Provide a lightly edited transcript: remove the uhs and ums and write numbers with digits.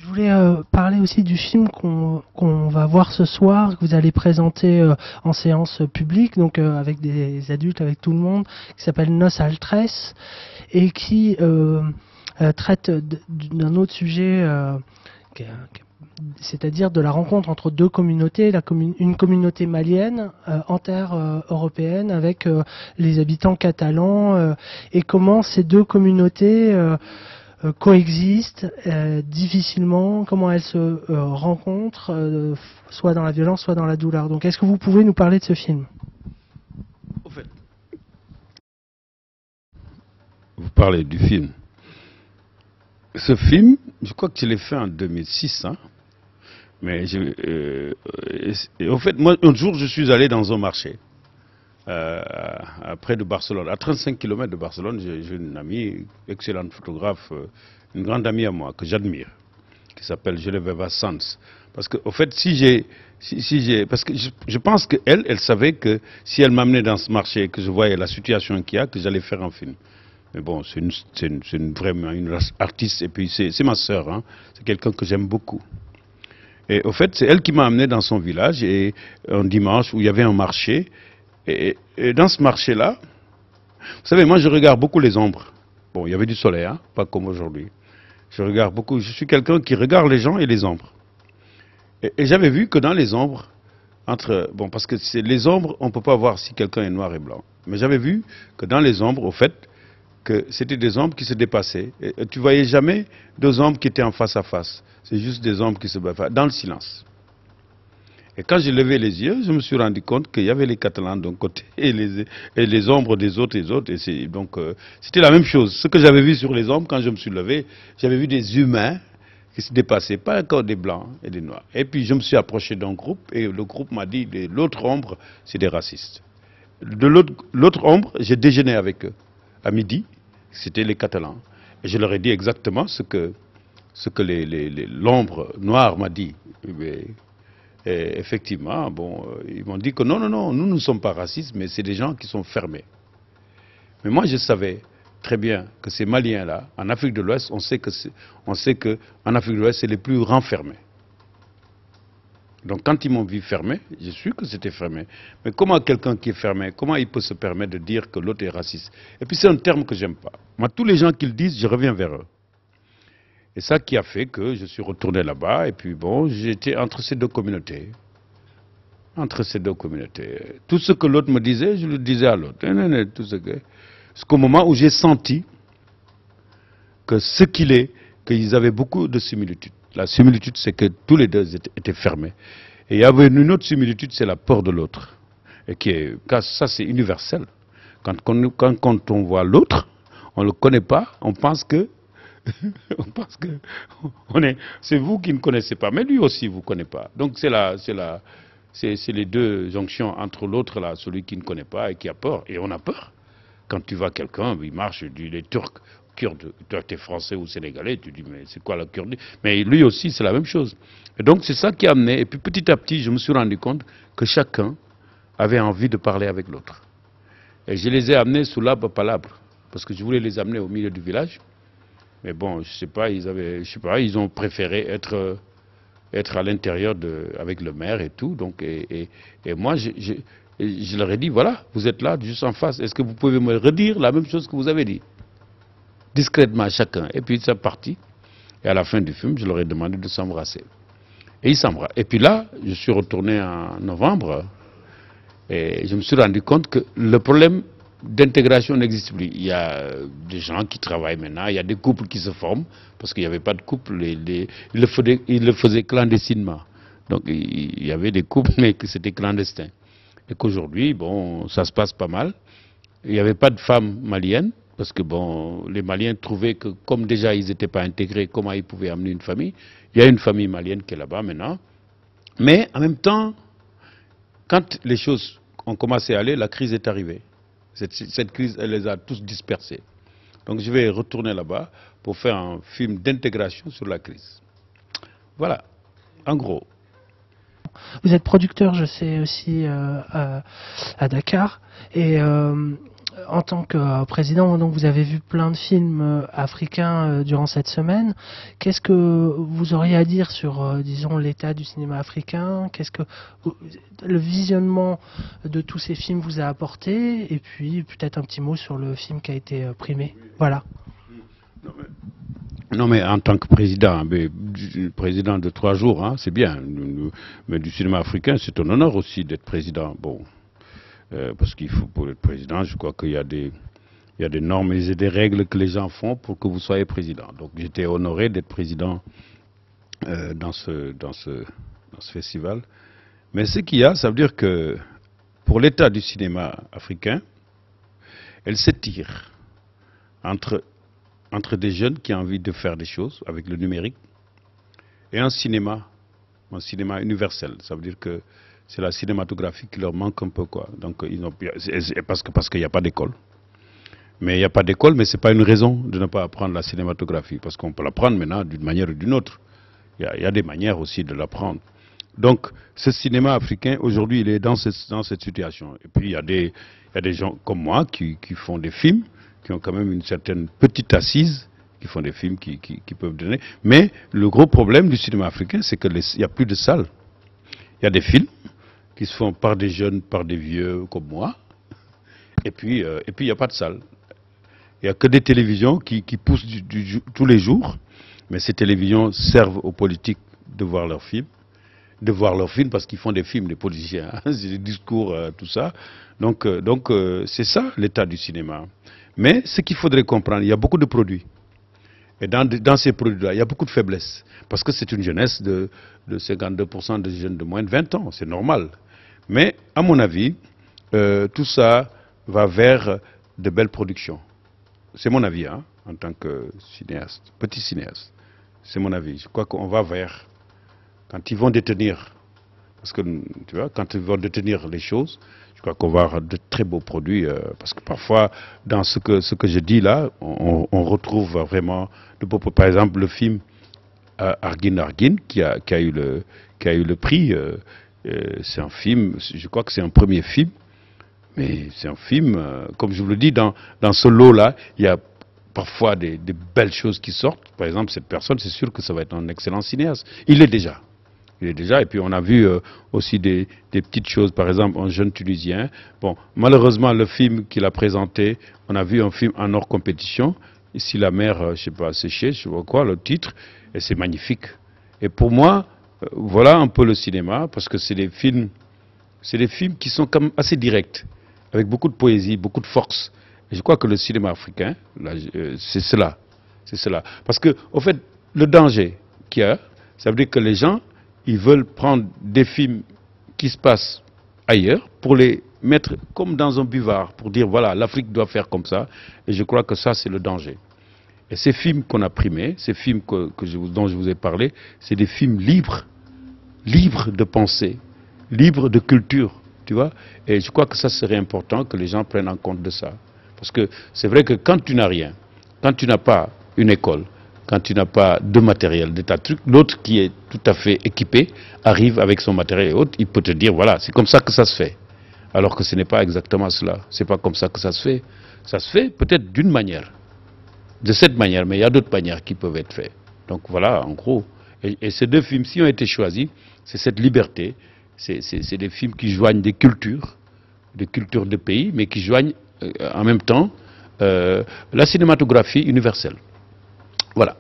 voulais parler aussi du film qu'on va voir ce soir, que vous allez présenter en séance publique, donc avec des adultes, avec tout le monde, qui s'appelle Nos Altres, et qui traite d'un autre sujet, c'est-à-dire de la rencontre entre deux communautés, une communauté malienne en terre européenne avec les habitants catalans, et comment ces deux communautés coexistent difficilement, comment elles se rencontrent, soit dans la violence, soit dans la douleur. Donc est-ce que vous pouvez nous parler de ce film? Au fait, vous parlez du film. Ce film, je crois que je l'ai fait en 2006, hein. Mais au fait, moi, un jour, je suis allé dans un marché, près de Barcelone, à 35 km de Barcelone. J'ai une amie, excellente photographe, une grande amie à moi, que j'admire, qui s'appelle Geneviève Sanz. Parce que, au fait, parce que je pense qu'elle, elle savait que si elle m'amenait dans ce marché, que je voyais la situation qu'il y a, que j'allais faire un film. Mais bon, c'est vraiment une artiste, et puis c'est ma sœur, hein. C'est quelqu'un que j'aime beaucoup. Et au fait, c'est elle qui m'a amené dans son village, et un dimanche où il y avait un marché. Et dans ce marché-là, vous savez, moi je regarde beaucoup les ombres. Bon, il y avait du soleil, hein, pas comme aujourd'hui. Je regarde beaucoup, je suis quelqu'un qui regarde les gens et les ombres. Et j'avais vu que dans les ombres, bon, parce que les ombres, on ne peut pas voir si quelqu'un est noir et blanc. Mais j'avais vu que dans les ombres, au fait, que c'était des ombres qui se dépassaient. Et tu voyais jamais deux ombres qui étaient en face à face. C'est juste des ombres qui se dépassaient dans le silence. Et quand j'ai levé les yeux, je me suis rendu compte qu'il y avait les Catalans d'un côté et les ombres des autres et autres. Et donc, c'était la même chose. Ce que j'avais vu sur les ombres, quand je me suis levé, j'avais vu des humains qui se dépassaient, pas encore des blancs et des noirs. Et puis, je me suis approché d'un groupe, et le groupe m'a dit, l'autre ombre, c'est des racistes. De l'autre ombre, j'ai déjeuné avec eux, à midi. C'était les Catalans. Et je leur ai dit exactement ce que l'ombre noire m'a dit. Et effectivement, bon, ils m'ont dit que non, non, non, nous ne sommes pas racistes, mais c'est des gens qui sont fermés. Mais moi, je savais très bien que ces Maliens-là, en Afrique de l'Ouest, on sait que en Afrique de l'Ouest, c'est les plus renfermés. Donc quand ils m'ont vu fermé, j'ai su que c'était fermé. Mais comment quelqu'un qui est fermé, comment il peut se permettre de dire que l'autre est raciste? Et puis c'est un terme que j'aime pas. Moi, tous les gens qui le disent, je reviens vers eux. Et ça qui a fait que je suis retourné là-bas, et puis bon, j'étais entre ces deux communautés. Entre ces deux communautés. Tout ce que l'autre me disait, je le disais à l'autre. Jusqu'au moment où j'ai senti que ce qu'il est, qu'ils avaient beaucoup de similitudes. La similitude, c'est que tous les deux étaient fermés. Et il y avait une autre similitude, c'est la peur de l'autre. Et ça, c'est universel. Quand on voit l'autre, on ne le connaît pas, on pense que c'est vous qui ne connaissez pas, mais lui aussi vous ne connaissez pas. Donc c'est les deux jonctions entre l'autre, là, celui qui ne connaît pas et qui a peur. Et on a peur. Quand tu vois quelqu'un, il marche, il est turc, kurde, toi tu es français ou sénégalais, tu dis mais c'est quoi la kurde? Mais lui aussi c'est la même chose. Et donc c'est ça qui a amené, et puis petit à petit je me suis rendu compte que chacun avait envie de parler avec l'autre. Et je les ai amenés sous l'arbre palabre, parce que je voulais les amener au milieu du village. Mais bon, je sais pas, ils ont préféré être à l'intérieur avec le maire et tout. Donc, et moi, je leur ai dit, voilà, vous êtes là, juste en face. Est-ce que vous pouvez me redire la même chose que vous avez dit? Discrètement à chacun. Et puis, c'est parti. Et à la fin du film, je leur ai demandé de s'embrasser. Et ils s'embrassent. Et puis là, je suis retourné en novembre. Et je me suis rendu compte que le problème d'intégration n'existe plus. Il y a des gens qui travaillent maintenant, il y a des couples qui se forment, parce qu'il n'y avait pas de couple, ils le faisaient clandestinement. Donc il y avait des couples, mais que c'était clandestin. Et qu'aujourd'hui, bon, ça se passe pas mal. Il n'y avait pas de femmes maliennes, parce que bon, les Maliens trouvaient que comme déjà ils n'étaient pas intégrés, comment ils pouvaient amener une famille? Il y a une famille malienne qui est là-bas maintenant. Mais en même temps, quand les choses ont commencé à aller, la crise est arrivée. Cette crise, elle les a tous dispersés. Donc je vais retourner là-bas pour faire un film d'intégration sur la crise. Voilà, en gros. Vous êtes producteur, je sais, aussi à Dakar. Et En tant que président, donc vous avez vu plein de films africains durant cette semaine. Qu'est-ce que vous auriez à dire sur, disons, l'état du cinéma africain? Qu'est-ce que le visionnement de tous ces films vous a apporté? Et puis peut-être un petit mot sur le film qui a été primé. Voilà. Non, mais en tant que président, président de 3 jours, hein, c'est bien. Mais du cinéma africain, c'est un honneur aussi d'être président. Bon, parce qu'il faut, pour être président, je crois qu'il y a des normes et des règles que les gens font pour que vous soyez président. Donc j'étais honoré d'être président dans ce festival. Mais ce qu'il y a, ça veut dire que pour l'état du cinéma africain, elle s'étire entre des jeunes qui ont envie de faire des choses avec le numérique et un cinéma universel. Ça veut dire que c'est la cinématographie qui leur manque un peu, quoi. Donc parce qu'il n'y a pas d'école. Mais il n'y a pas d'école, mais ce n'est pas une raison de ne pas apprendre la cinématographie, parce qu'on peut l'apprendre maintenant d'une manière ou d'une autre. Il y a des manières aussi de l'apprendre. Donc ce cinéma africain, aujourd'hui, il est dans cette situation. Et puis il y a des gens comme moi qui font des films, qui ont quand même une certaine petite assise, qui font des films qui peuvent donner. Mais le gros problème du cinéma africain, c'est qu'il n'y a plus de salles. Il y a des films qui se font par des jeunes, par des vieux comme moi, et puis il n'y a pas de salle. Il n'y a que des télévisions qui poussent tous les jours, mais ces télévisions servent aux politiques de voir leurs films, parce qu'ils font des films, les politiciens, hein, des discours, tout ça. Donc c'est ça l'état du cinéma. Mais ce qu'il faudrait comprendre, il y a beaucoup de produits. Et dans ces produits-là, il y a beaucoup de faiblesses. Parce que c'est une jeunesse de 52% de jeunes de moins de 20 ans. C'est normal. Mais, à mon avis, tout ça va vers de belles productions. C'est mon avis, hein, en tant que cinéaste, petit cinéaste. C'est mon avis. Je crois qu'on va vers, quand ils vont détenir, parce que, tu vois, quand ils vont détenir les choses, je crois qu'on va avoir de très beaux produits, parce que parfois, dans ce que je dis là, on retrouve vraiment de beaux produits. Par exemple, le film Arguin Arguin, qui a eu le prix, c'est un film, je crois que c'est un premier film, mais c'est un film, comme je vous le dis, dans ce lot-là, il y a parfois des belles choses qui sortent. Par exemple, cette personne, c'est sûr que ça va être un excellent cinéaste. Il est déjà, et puis on a vu aussi des petites choses, par exemple un jeune Tunisien. Bon, malheureusement le film qu'il a présenté, on a vu un film en hors compétition, Ici la mer, je sais pas, séchée, je sais pas quoi, le titre, et c'est magnifique. Et pour moi, voilà un peu le cinéma, parce que c'est des films qui sont quand même assez directs, avec beaucoup de poésie, beaucoup de force. Et je crois que le cinéma africain, c'est cela. C'est cela. Parce que, au fait, le danger qu'il y a, ça veut dire que les gens, ils veulent prendre des films qui se passent ailleurs pour les mettre comme dans un buvard, pour dire voilà, l'Afrique doit faire comme ça. Et je crois que ça, c'est le danger. Et ces films qu'on a primés, ces films dont je vous ai parlé, c'est des films libres de pensée, libres de culture, tu vois. Et je crois que ça serait important que les gens prennent en compte de ça. Parce que c'est vrai que quand tu n'as rien, quand tu n'as pas une école, quand tu n'as pas de matériel, de tas de trucs, l'autre qui est tout à fait équipé arrive avec son matériel et autres, il peut te dire voilà, c'est comme ça que ça se fait. Alors que ce n'est pas exactement cela. C'est pas comme ça que ça se fait. Ça se fait peut-être d'une manière, de cette manière, mais il y a d'autres manières qui peuvent être faites. Donc voilà, en gros. Et ces deux films-ci ont été choisis, c'est cette liberté. C'est des films qui joignent des cultures de pays, mais qui joignent en même temps la cinématographie universelle. Voilà.